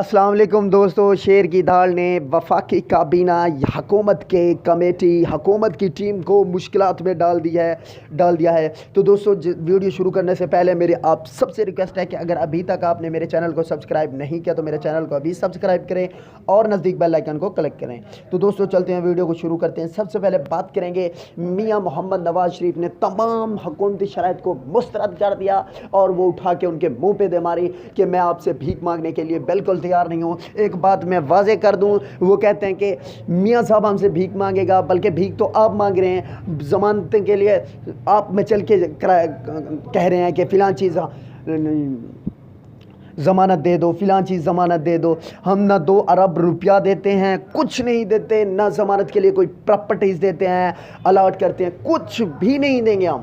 السلام علیکم دوستو، شیر کی دھاڑ نے وفاقی کابینہ حکومت کے کمیٹی حکومت کی ٹیم کو مشکلات میں ڈال دیا ہے۔ تو دوستو ویڈیو شروع کرنے سے پہلے میری آپ سب سے ریکویسٹ ہے کہ اگر ابھی تک آپ نے میرے چینل کو سبسکرائب نہیں کیا تو میرے چینل کو ابھی سبسکرائب کریں اور نزدیک بیل آئیکن کو کلک کریں۔ تو دوستو چلتے ہیں، ویڈیو کو شروع کرتے ہیں۔ سب سے پہلے بات کریں گے میاں محمد نواز شریف نے تمام حکومتی شرائط کو مسترد کر دیا اور وہ اٹھا کے ان کے منہ پہ دے ماری کہ میں آپ سے بھیک مانگنے کے لیے بالکل تیار نہیں ہوں۔ ایک بات میں واضح کر دوں، وہ کہتے ہیں کہ میاں صاحب ہم سے بھیک مانگے گا، بلکہ بھیک تو آپ مانگ رہے ہیں، ضمانت کے لیے آپ میں چل کے کہہ رہے ہیں کہ فلاں چیز ضمانت دے دو، فلاں چیز ضمانت دے دو۔ ہم نہ 2 ارب روپیہ دیتے ہیں، کچھ نہیں دیتے، نہ ضمانت کے لیے کوئی پراپرٹیز دیتے ہیں، الاٹ کرتے ہیں، کچھ بھی نہیں دیں گے ہم۔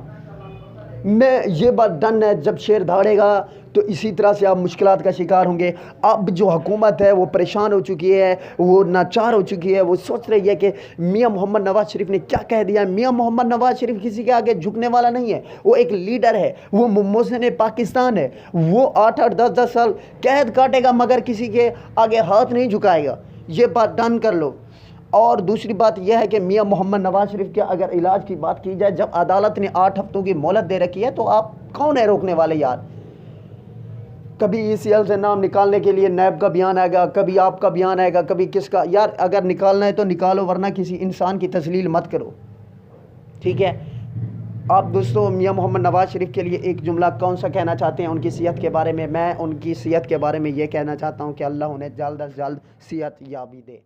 میں یہ بات ڈن ہے، جب شیر دھاڑے گا تو اسی طرح سے آپ مشکلات کا شکار ہوں گے۔ اب جو حکومت ہے وہ پریشان ہو چکی ہے، وہ ناچار ہو چکی ہے، وہ سوچ رہی ہے کہ میاں محمد نواز شریف نے کیا کہہ دیا ہے۔ میاں محمد نواز شریف کسی کے آگے جھکنے والا نہیں ہے، وہ ایک لیڈر ہے، وہ محسن پاکستان ہے، وہ 8-8 10-10 سال قید کاٹے گا مگر کسی کے آگے ہاتھ نہیں جھکائے گا۔ یہ بات ڈن کر لو۔ اور دوسری بات یہ ہے کہ میاں محمد نواز شریف کے اگر علاج کی بات کی جائے، جب عدالت نے 8 ہفتوں کی مہلت دے رکھی ہے تو آپ کون ہے روکنے والے یار؟ کبھی ECL سے نام نکالنے کے لیے نیب کا بیان آئے گا، کبھی آپ کا بیان آئے گا، کبھی کس کا۔ یار اگر نکالنا ہے تو نکالو، ورنہ کسی انسان کی تذلیل مت کرو، ٹھیک ہے؟ آپ دوستو میاں محمد نواز شریف کے لیے ایک جملہ کون سا کہنا چاہتے ہیں ان کی صحت کے بارے میں؟ میں ان کی صحت کے بارے میں یہ کہنا چاہتا ہوں کہ اللہ انہیں جلد از جلد صحت یابی دے۔